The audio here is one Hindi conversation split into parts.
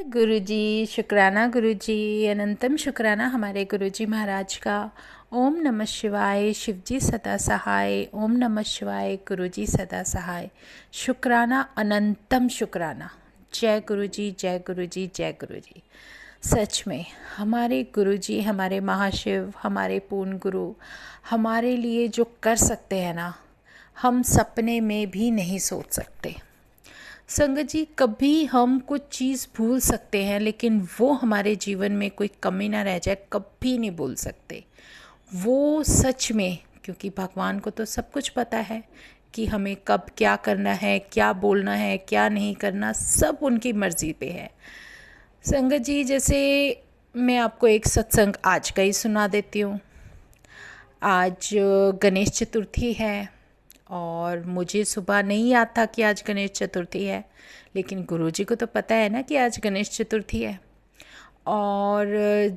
गुरुजी, शुक्राना गुरुजी, अनंतम शुक्राना हमारे गुरुजी महाराज का। ओम नमः शिवाय, शिवजी सदा सहाय। ओम नमः शिवाय, गुरुजी सदा सहाय। शुक्राना, अनंतम शुक्राना। जय गुरुजी, जय गुरुजी, जय गुरुजी। सच में हमारे गुरुजी, हमारे महाशिव, हमारे पूर्ण गुरु हमारे लिए जो कर सकते हैं ना, हम सपने में भी नहीं सोच सकते। संगत जी, कभी हम कुछ चीज़ भूल सकते हैं, लेकिन वो हमारे जीवन में कोई कमी ना रह जाए, कभी नहीं भूल सकते वो। सच में, क्योंकि भगवान को तो सब कुछ पता है कि हमें कब क्या करना है, क्या बोलना है, क्या नहीं करना, सब उनकी मर्ज़ी पे है। संगत जी, जैसे मैं आपको एक सत्संग आज का ही सुना देती हूँ। आज गणेश चतुर्थी है और मुझे सुबह नहीं याद था कि आज गणेश चतुर्थी है, लेकिन गुरुजी को तो पता है ना कि आज गणेश चतुर्थी है। और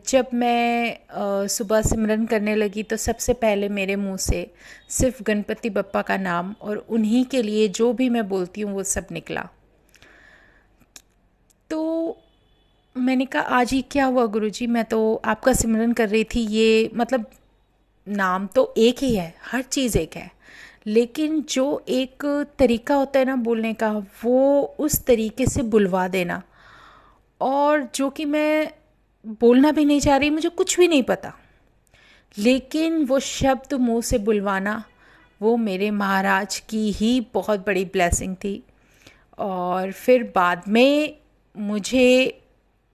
जब मैं सुबह सिमरन करने लगी तो सबसे पहले मेरे मुंह से सिर्फ गणपति बप्पा का नाम और उन्हीं के लिए जो भी मैं बोलती हूँ वो सब निकला। तो मैंने कहा, आज ही क्या हुआ गुरुजी, मैं तो आपका सिमरन कर रही थी। ये मतलब नाम तो एक ही है, हर चीज़ एक है, लेकिन जो एक तरीका होता है ना बोलने का, वो उस तरीके से बुलवा देना, और जो कि मैं बोलना भी नहीं चाह रही, मुझे कुछ भी नहीं पता, लेकिन वो शब्द मुंह से बुलवाना, वो मेरे महाराज की ही बहुत बड़ी ब्लेसिंग थी। और फिर बाद में मुझे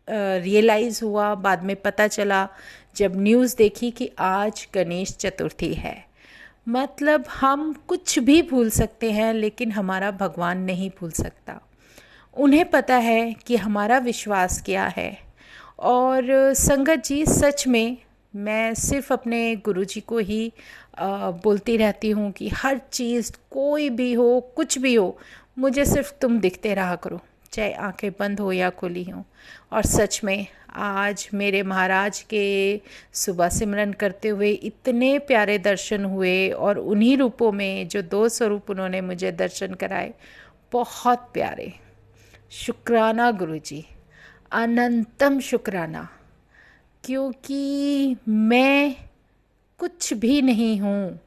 रियलाइज़ हुआ, बाद में पता चला जब न्यूज़ देखी कि आज गणेश चतुर्थी है। मतलब हम कुछ भी भूल सकते हैं, लेकिन हमारा भगवान नहीं भूल सकता। उन्हें पता है कि हमारा विश्वास क्या है। और संगत जी, सच में मैं सिर्फ अपने गुरुजी को ही बोलती रहती हूँ कि हर चीज़, कोई भी हो, कुछ भी हो, मुझे सिर्फ तुम दिखते रहा करो, चाहे आंखें बंद हो या खुली हों। और सच में आज मेरे महाराज के सुबह सिमरन करते हुए इतने प्यारे दर्शन हुए, और उन्हीं रूपों में जो 2 स्वरूप उन्होंने मुझे दर्शन कराए, बहुत प्यारे। शुक्राना गुरुजी, अनंतम शुक्राना, क्योंकि मैं कुछ भी नहीं हूँ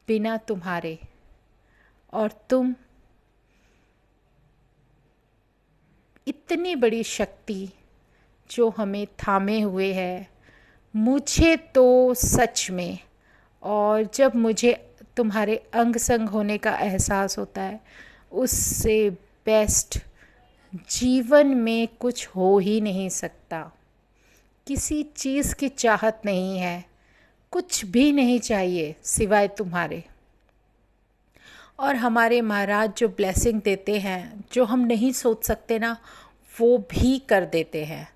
बिना तुम्हारे, और तुम इतनी बड़ी शक्ति जो हमें थामे हुए है, मुझे तो सच में। और जब मुझे तुम्हारे अंग संग होने का एहसास होता है, उससे बेस्ट जीवन में कुछ हो ही नहीं सकता। किसी चीज़ की चाहत नहीं है, कुछ भी नहीं चाहिए सिवाय तुम्हारे। और हमारे महाराज जो ब्लेसिंग देते हैं, जो हम नहीं सोच सकते ना, वो भी कर देते हैं।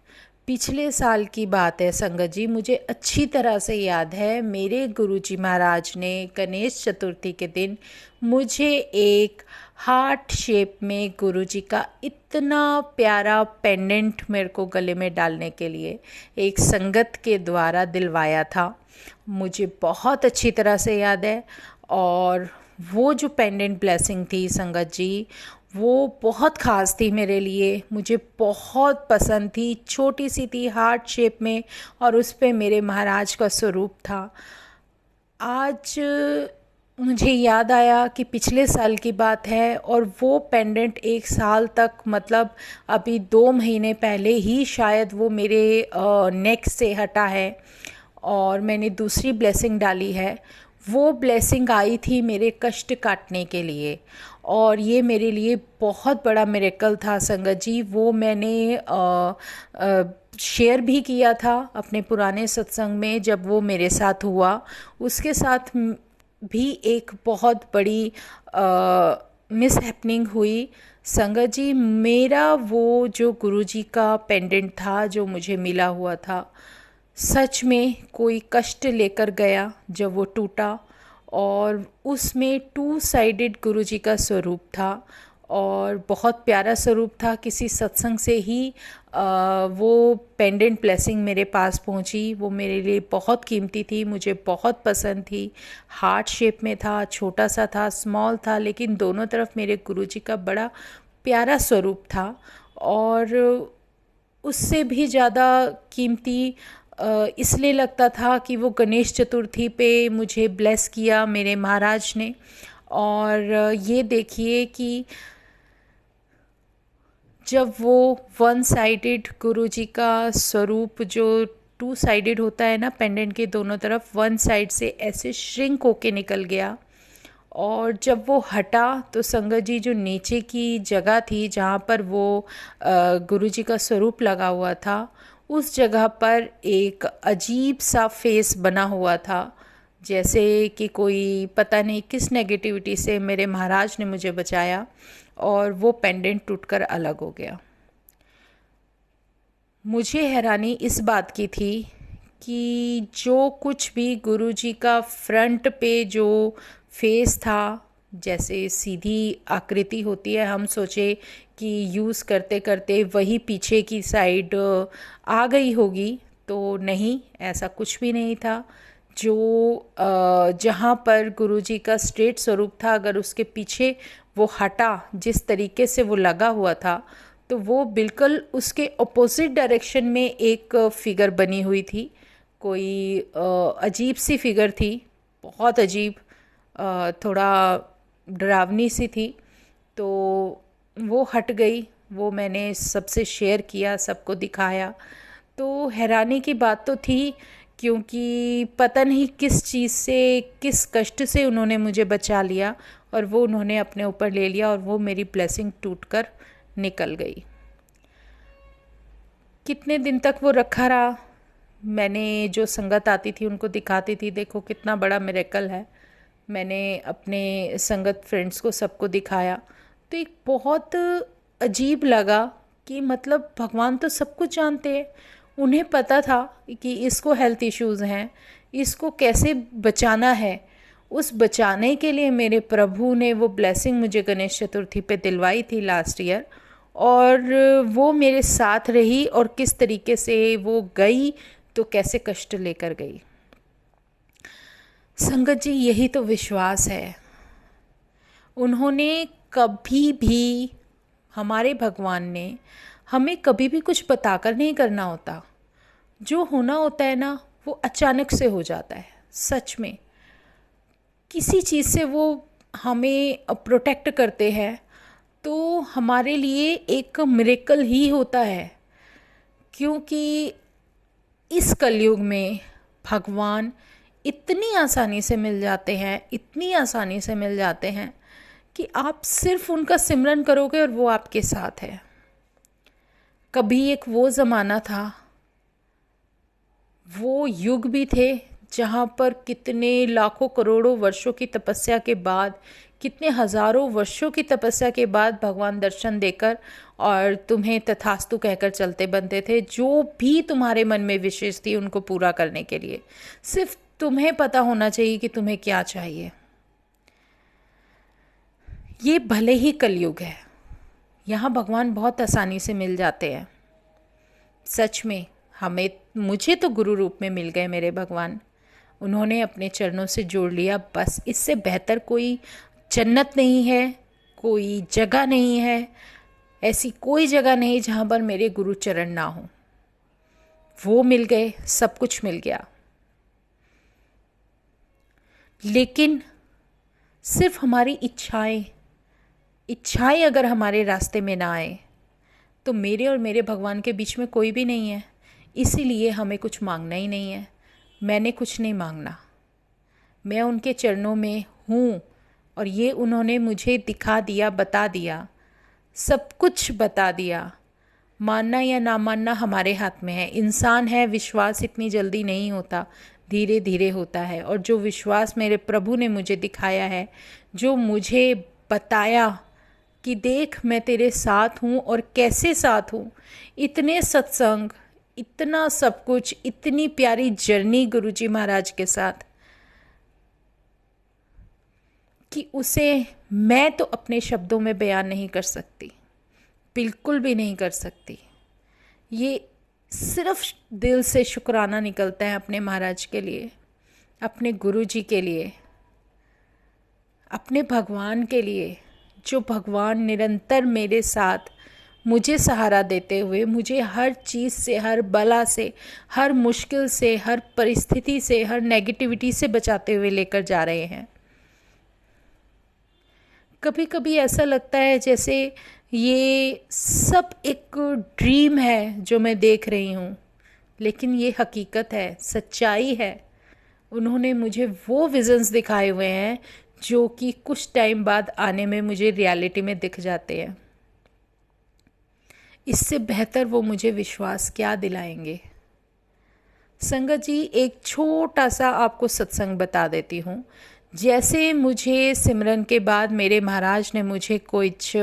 पिछले साल की बात है संगत जी, मुझे अच्छी तरह से याद है, मेरे गुरुजी महाराज ने गणेश चतुर्थी के दिन मुझे एक हार्ट शेप में गुरुजी का इतना प्यारा पेंडेंट मेरे को गले में डालने के लिए एक संगत के द्वारा दिलवाया था। मुझे बहुत अच्छी तरह से याद है। और वो जो पेंडेंट ब्लेसिंग थी संगत जी, वो बहुत ख़ास थी मेरे लिए, मुझे बहुत पसंद थी। छोटी सी थी, हार्ट शेप में, और उस पे मेरे महाराज का स्वरूप था। आज मुझे याद आया कि पिछले साल की बात है, और वो पेंडेंट 1 साल तक, मतलब अभी 2 महीने पहले ही शायद वो मेरे नेक से हटा है, और मैंने दूसरी ब्लेसिंग डाली है। वो ब्लेसिंग आई थी मेरे कष्ट काटने के लिए, और ये मेरे लिए बहुत बड़ा मिरेकल था संगत जी। वो मैंने शेयर भी किया था अपने पुराने सत्संग में, जब वो मेरे साथ हुआ। उसके साथ भी एक बहुत बड़ी मिस हैपनिंग हुई संगत जी। मेरा वो जो गुरुजी का पेंडेंट था, जो मुझे मिला हुआ था, सच में कोई कष्ट लेकर गया जब वो टूटा। और उसमें 2 साइडेड गुरुजी का स्वरूप था, और बहुत प्यारा स्वरूप था। किसी सत्संग से ही वो पेंडेंट ब्लेसिंग मेरे पास पहुंची। वो मेरे लिए बहुत कीमती थी, मुझे बहुत पसंद थी। हार्ट शेप में था, छोटा सा था, स्मॉल था, लेकिन दोनों तरफ मेरे गुरुजी का बड़ा प्यारा स्वरूप था। और उससे भी ज़्यादा कीमती इसलिए लगता था कि वो गणेश चतुर्थी पे मुझे ब्लेस किया मेरे महाराज ने। और ये देखिए कि जब वो वन साइडेड गुरु जी का स्वरूप जो टू साइडेड होता है ना, पेंडेंट के दोनों तरफ, वन साइड से ऐसे श्रिंक होके निकल गया। और जब वो हटा तो संगत जी जो नीचे की जगह थी जहाँ पर वो गुरु जी का स्वरूप लगा हुआ था, उस जगह पर एक अजीब सा फेस बना हुआ था, जैसे कि कोई पता नहीं किस नेगेटिविटी से मेरे महाराज ने मुझे बचाया और वो पेंडेंट टूटकर अलग हो गया। मुझे हैरानी इस बात की थी कि जो कुछ भी गुरु जी का फ्रंट पे जो फेस था, जैसे सीधी आकृति होती है, हम सोचे कि यूज़ करते करते वही पीछे की साइड आ गई होगी, तो नहीं, ऐसा कुछ भी नहीं था। जो जहाँ पर गुरुजी का स्ट्रेट स्वरूप था, अगर उसके पीछे वो हटा, जिस तरीके से वो लगा हुआ था, तो वो बिल्कुल उसके अपोजिट डायरेक्शन में एक फिगर बनी हुई थी। कोई अजीब सी फिगर थी, बहुत अजीब, थोड़ा डरावनी सी थी। तो वो हट गई, वो मैंने सबसे शेयर किया, सबको दिखाया। तो हैरानी की बात तो थी, क्योंकि पता नहीं किस चीज़ से, किस कष्ट से उन्होंने मुझे बचा लिया और वो उन्होंने अपने ऊपर ले लिया और वो मेरी ब्लेसिंग टूटकर निकल गई। कितने दिन तक वो रखा रहा, मैंने जो संगत आती थी उनको दिखाती थी, देखो कितना बड़ा मिरेकल है। मैंने अपने संगत फ्रेंड्स को सबको दिखाया, तो एक बहुत अजीब लगा कि मतलब भगवान तो सब कुछ जानते हैं। उन्हें पता था कि इसको हेल्थ इश्यूज़ हैं, इसको कैसे बचाना है। उस बचाने के लिए मेरे प्रभु ने वो ब्लेसिंग मुझे गणेश चतुर्थी पे दिलवाई थी लास्ट ईयर, और वो मेरे साथ रही, और किस तरीके से वो गई तो कैसे कष्ट लेकर गई। संगत जी, यही तो विश्वास है। उन्होंने कभी भी, हमारे भगवान ने हमें कभी भी कुछ बताकर नहीं करना होता। जो होना होता है ना, वो अचानक से हो जाता है। सच में किसी चीज़ से वो हमें प्रोटेक्ट करते हैं तो हमारे लिए एक मिरेकल ही होता है। क्योंकि इस कलयुग में भगवान इतनी आसानी से मिल जाते हैं, इतनी आसानी से मिल जाते हैं कि आप सिर्फ उनका सिमरन करोगे और वो आपके साथ है। कभी एक वो ज़माना था, वो युग भी थे जहाँ पर कितने लाखों करोड़ों वर्षों की तपस्या के बाद, कितने हज़ारों वर्षों की तपस्या के बाद भगवान दर्शन देकर और तुम्हें तथास्तु कहकर चलते बनते थे। जो भी तुम्हारे मन में विशेष थी उनको पूरा करने के लिए सिर्फ तुम्हें पता होना चाहिए कि तुम्हें क्या चाहिए। ये भले ही कलयुग है, यहाँ भगवान बहुत आसानी से मिल जाते हैं। सच में मुझे तो गुरु रूप में मिल गए मेरे भगवान। उन्होंने अपने चरणों से जोड़ लिया, बस इससे बेहतर कोई जन्नत नहीं है, कोई जगह नहीं है, ऐसी कोई जगह नहीं जहाँ पर मेरे गुरु चरण ना हो। वो मिल गए, सब कुछ मिल गया। लेकिन सिर्फ हमारी इच्छाएं अगर हमारे रास्ते में ना आए तो मेरे और मेरे भगवान के बीच में कोई भी नहीं है। इसीलिए हमें कुछ मांगना ही नहीं है। मैंने कुछ नहीं मांगना, मैं उनके चरणों में हूँ और ये उन्होंने मुझे दिखा दिया, बता दिया, सब कुछ बता दिया। मानना या ना मानना हमारे हाथ में है। इंसान है, विश्वास इतनी जल्दी नहीं होता, धीरे धीरे होता है। और जो विश्वास मेरे प्रभु ने मुझे दिखाया है, जो मुझे बताया कि देख मैं तेरे साथ हूँ और कैसे साथ हूँ, इतने सत्संग, इतना सब कुछ, इतनी प्यारी जर्नी गुरुजी महाराज के साथ, कि उसे मैं तो अपने शब्दों में बयान नहीं कर सकती, बिल्कुल भी नहीं कर सकती। ये सिर्फ दिल से शुक्राना निकलता है अपने महाराज के लिए, अपने गुरुजी के लिए, अपने भगवान के लिए, जो भगवान निरंतर मेरे साथ मुझे सहारा देते हुए मुझे हर चीज़ से, हर बला से, हर मुश्किल से, हर परिस्थिति से, हर नेगेटिविटी से बचाते हुए लेकर जा रहे हैं। कभी कभी ऐसा लगता है जैसे ये सब एक ड्रीम है जो मैं देख रही हूँ, लेकिन ये हकीकत है, सच्चाई है। उन्होंने मुझे वो विजन्स दिखाए हुए हैं जो कि कुछ टाइम बाद आने में मुझे रियलिटी में दिख जाते हैं। इससे बेहतर वो मुझे विश्वास क्या दिलाएंगे। संगत जी, एक छोटा सा आपको सत्संग बता देती हूँ। जैसे मुझे सिमरन के बाद मेरे महाराज ने मुझे कुछ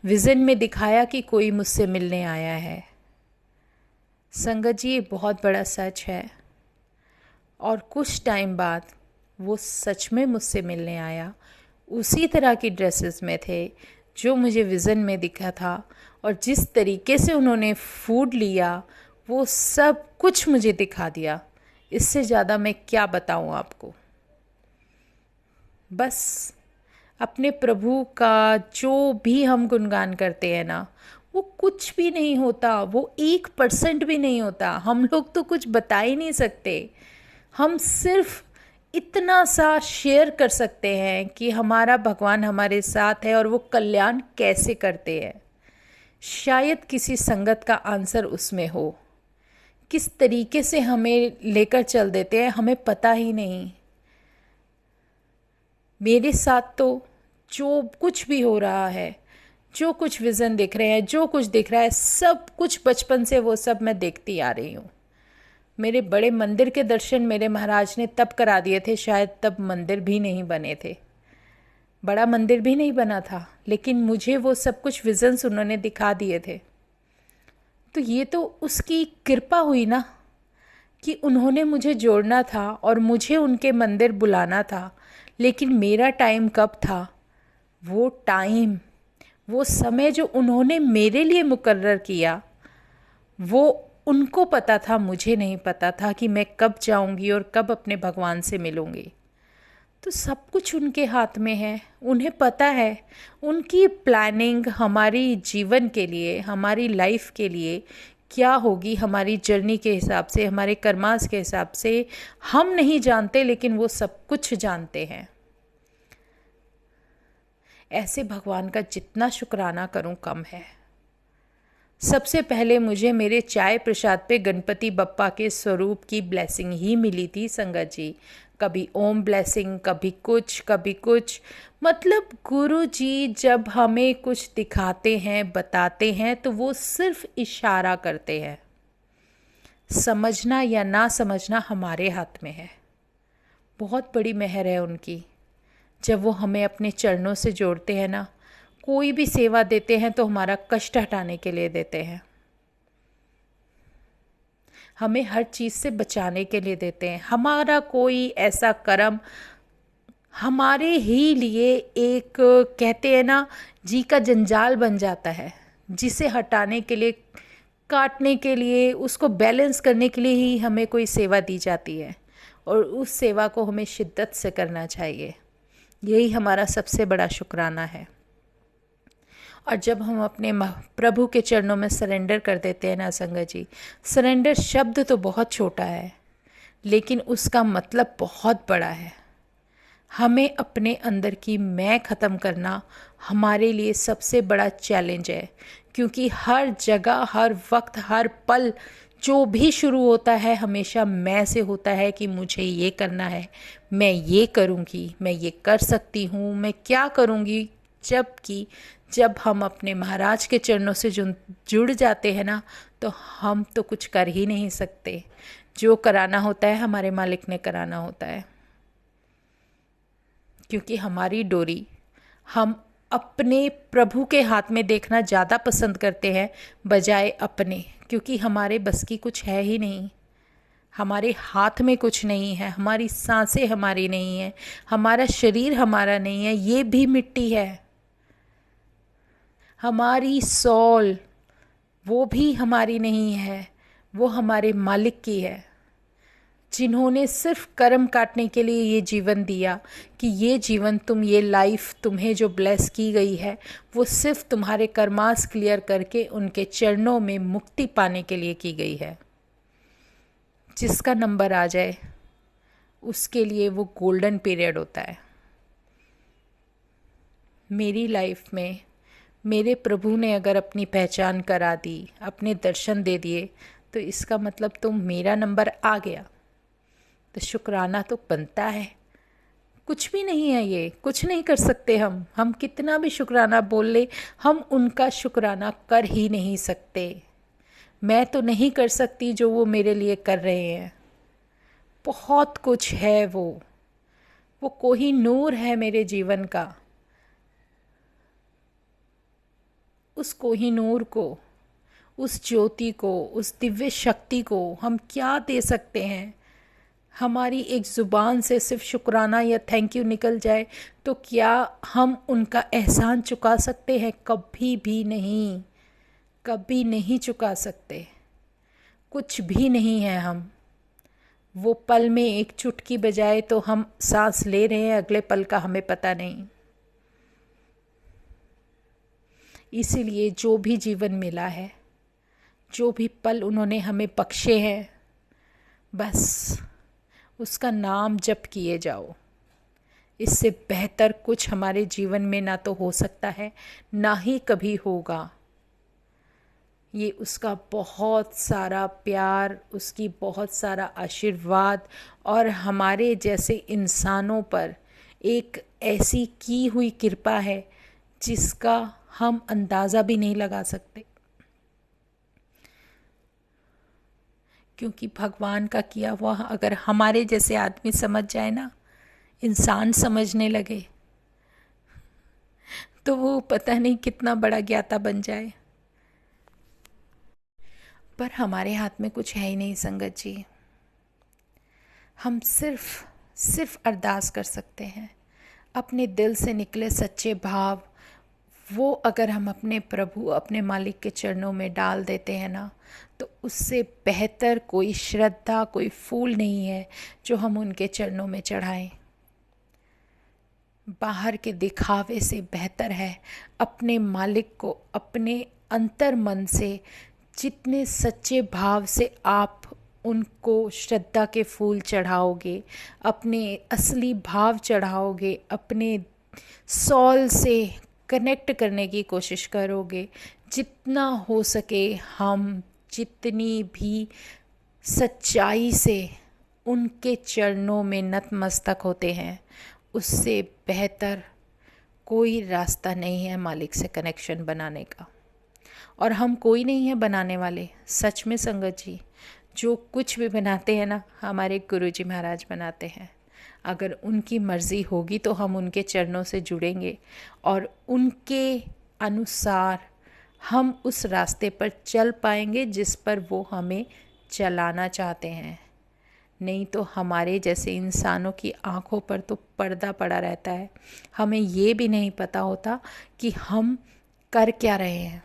विज़न में दिखाया कि कोई मुझसे मिलने आया है। संगत जी, ये बहुत बड़ा सच है। और कुछ टाइम बाद वो सच में मुझसे मिलने आया। उसी तरह की ड्रेसेस में थे जो मुझे विज़न में दिखा था, और जिस तरीके से उन्होंने फूड लिया वो सब कुछ मुझे दिखा दिया। इससे ज़्यादा मैं क्या बताऊँ आपको। बस अपने प्रभु का जो भी हम गुणगान करते हैं ना, वो कुछ भी नहीं होता, वो 1% भी नहीं होता। हम लोग तो कुछ बता ही नहीं सकते। हम सिर्फ इतना सा शेयर कर सकते हैं कि हमारा भगवान हमारे साथ है और वो कल्याण कैसे करते हैं। शायद किसी संगत का आंसर उसमें हो। किस तरीके से हमें लेकर चल देते हैं हमें पता ही नहीं। मेरे साथ तो जो कुछ भी हो रहा है, जो कुछ विज़न दिख रहे हैं, जो कुछ दिख रहा है, सब कुछ बचपन से वो सब मैं देखती आ रही हूँ। मेरे बड़े मंदिर के दर्शन मेरे महाराज ने तब करा दिए थे, शायद तब मंदिर भी नहीं बने थे, बड़ा मंदिर भी नहीं बना था, लेकिन मुझे वो सब कुछ विजन्स उन्होंने दिखा दिए थे। तो ये तो उसकी कृपा हुई ना कि उन्होंने मुझे जोड़ना था और मुझे उनके मंदिर बुलाना था। लेकिन मेरा टाइम कब था? वो टाइम, वो समय जो उन्होंने मेरे लिए मुकर्रर किया, वो उनको पता था, मुझे नहीं पता था कि मैं कब जाऊंगी और कब अपने भगवान से मिलूंगी। तो सब कुछ उनके हाथ में है, उन्हें पता है उनकी प्लानिंग हमारी जीवन के लिए, हमारी लाइफ के लिए क्या होगी, हमारी जर्नी के हिसाब से, हमारे कर्मास के हिसाब से हम नहीं जानते, लेकिन वो सब कुछ जानते हैं। ऐसे भगवान का जितना शुक्राना करूं कम है। सबसे पहले मुझे मेरे चाय प्रसाद पे गणपति बप्पा के स्वरूप की ब्लेसिंग ही मिली थी संगत जी। कभी ओम ब्लेसिंग, कभी कुछ, मतलब गुरु जी जब हमें कुछ दिखाते हैं, बताते हैं, तो वो सिर्फ इशारा करते हैं। समझना या ना समझना हमारे हाथ में है। बहुत बड़ी मेहर है उनकी। जब वो हमें अपने चरणों से जोड़ते हैं ना, कोई भी सेवा देते हैं तो हमारा कष्ट हटाने के लिए देते हैं, हमें हर चीज़ से बचाने के लिए देते हैं। हमारा कोई ऐसा कर्म हमारे ही लिए एक, कहते हैं ना, जी का जंजाल बन जाता है, जिसे हटाने के लिए, काटने के लिए, उसको बैलेंस करने के लिए ही हमें कोई सेवा दी जाती है, और उस सेवा को हमें शिद्दत से करना चाहिए। यही हमारा सबसे बड़ा शुक्राना है। और जब हम अपने प्रभु के चरणों में सरेंडर कर देते हैं ना संगत जी, सरेंडर शब्द तो बहुत छोटा है, लेकिन उसका मतलब बहुत बड़ा है। हमें अपने अंदर की मैं ख़त्म करना हमारे लिए सबसे बड़ा चैलेंज है, क्योंकि हर जगह, हर वक्त, हर पल जो भी शुरू होता है हमेशा मैं से होता है कि मुझे ये करना है, मैं ये करूँगी, मैं ये कर सकती हूँ, मैं क्या करूँगी। जबकि जब हम अपने महाराज के चरणों से जुड़ जाते हैं ना, तो हम तो कुछ कर ही नहीं सकते। जो कराना होता है हमारे मालिक ने कराना होता है, क्योंकि हमारी डोरी हम अपने प्रभु के हाथ में देखना ज़्यादा पसंद करते हैं बजाय अपने, क्योंकि हमारे बस की कुछ है ही नहीं। हमारे हाथ में कुछ नहीं है, हमारी सांसें हमारी नहीं है, हमारा शरीर हमारा नहीं है, ये भी मिट्टी है। हमारी सॉल वो भी हमारी नहीं है, वो हमारे मालिक की है। जिन्होंने सिर्फ कर्म काटने के लिए ये जीवन दिया, कि ये जीवन ये लाइफ तुम्हें जो ब्लेस की गई है वो सिर्फ तुम्हारे कर्मास क्लियर करके उनके चरणों में मुक्ति पाने के लिए की गई है। जिसका नंबर आ जाए उसके लिए वो गोल्डन पीरियड होता है। मेरी लाइफ में मेरे प्रभु ने अगर अपनी पहचान करा दी, अपने दर्शन दे दिए, तो इसका मतलब मेरा नंबर आ गया, तो शुक्राना तो बनता है। कुछ भी नहीं है, ये कुछ नहीं कर सकते हम कितना भी शुक्राना बोल ले, हम उनका शुक्राना कर ही नहीं सकते। मैं तो नहीं कर सकती जो वो मेरे लिए कर रहे हैं। बहुत कुछ है, वो कोहिनूर है मेरे जीवन का। उस कोहिनूर को, उस ज्योति को, उस दिव्य शक्ति को हम क्या दे सकते हैं? हमारी एक ज़ुबान से सिर्फ शुक्राना या थैंक यू निकल जाए तो क्या हम उनका एहसान चुका सकते हैं? कभी भी नहीं, कभी नहीं चुका सकते। कुछ भी नहीं है हम। वो पल में एक चुटकी बजाए तो हम सांस ले रहे हैं, अगले पल का हमें पता नहीं। इसीलिए जो भी जीवन मिला है, जो भी पल उन्होंने हमें बख्शे हैं, बस उसका नाम जप किए जाओ। इससे बेहतर कुछ हमारे जीवन में ना तो हो सकता है, ना ही कभी होगा। ये उसका बहुत सारा प्यार, उसकी बहुत सारा आशीर्वाद और हमारे जैसे इंसानों पर एक ऐसी की हुई कृपा है जिसका हम अंदाज़ा भी नहीं लगा सकते। क्योंकि भगवान का किया हुआ अगर हमारे जैसे आदमी समझ जाए ना, इंसान समझने लगे, तो वो पता नहीं कितना बड़ा ज्ञाता बन जाए। पर हमारे हाथ में कुछ है ही नहीं संगत जी। हम सिर्फ अरदास कर सकते हैं। अपने दिल से निकले सच्चे भाव, वो अगर हम अपने प्रभु, अपने मालिक के चरणों में डाल देते हैं ना, तो उससे बेहतर कोई श्रद्धा, कोई फूल नहीं है जो हम उनके चरणों में चढ़ाएं। बाहर के दिखावे से बेहतर है अपने मालिक को अपने अंतर मन से, जितने सच्चे भाव से आप उनको श्रद्धा के फूल चढ़ाओगे, अपने असली भाव चढ़ाओगे, अपने सॉल से कनेक्ट करने की कोशिश करोगे, जितना हो सके हम जितनी भी सच्चाई से उनके चरणों में नतमस्तक होते हैं, उससे बेहतर कोई रास्ता नहीं है मालिक से कनेक्शन बनाने का। और हम कोई नहीं है बनाने वाले। सच में संगत जी, जो कुछ भी बनाते हैं ना, हमारे गुरुजी महाराज बनाते हैं। अगर उनकी मर्ज़ी होगी तो हम उनके चरणों से जुड़ेंगे और उनके अनुसार हम उस रास्ते पर चल पाएंगे जिस पर वो हमें चलाना चाहते हैं। नहीं तो हमारे जैसे इंसानों की आंखों पर तो पर्दा पड़ा रहता है। हमें ये भी नहीं पता होता कि हम कर क्या रहे हैं।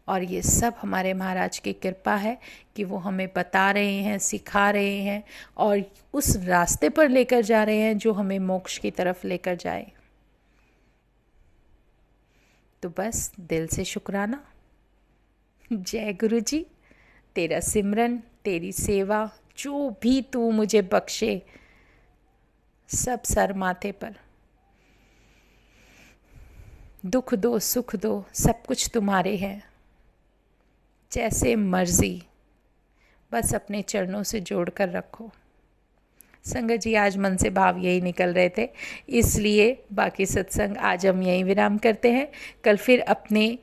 और ये सब हमारे महाराज की कृपा है कि वो हमें बता रहे हैं, सिखा रहे हैं और उस रास्ते पर लेकर जा रहे हैं जो हमें मोक्ष की तरफ लेकर जाए। तो बस दिल से शुक्राना। जय गुरु जी। तेरा सिमरन, तेरी सेवा, जो भी तू मुझे बख्शे, सब सर माथे पर। दुख दो, सुख दो, सब कुछ तुम्हारे हैं, जैसे मर्जी, बस अपने चरणों से जोड़ कर रखो। संगत जी, आज मन से भाव यही निकल रहे थे, इसलिए बाकी सत्संग आज हम यहीं विराम करते हैं। कल फिर अपने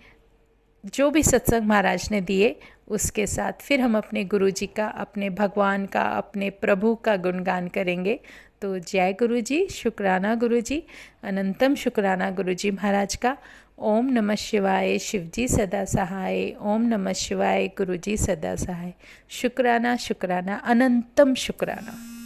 जो भी सत्संग महाराज ने दिए उसके साथ फिर हम अपने गुरु जी का, अपने भगवान का, अपने प्रभु का गुणगान करेंगे। तो जय गुरु जी, शुक्राना गुरु जी, अनंतम शुक्राना गुरु जी महाराज का। ओम नमः शिवाय, शिव जी सदा सहाय। ओम नमः शिवाय, गुरु जी सदा सहाय। शुक्राना शुक्राना, अनंतम शुक्राना।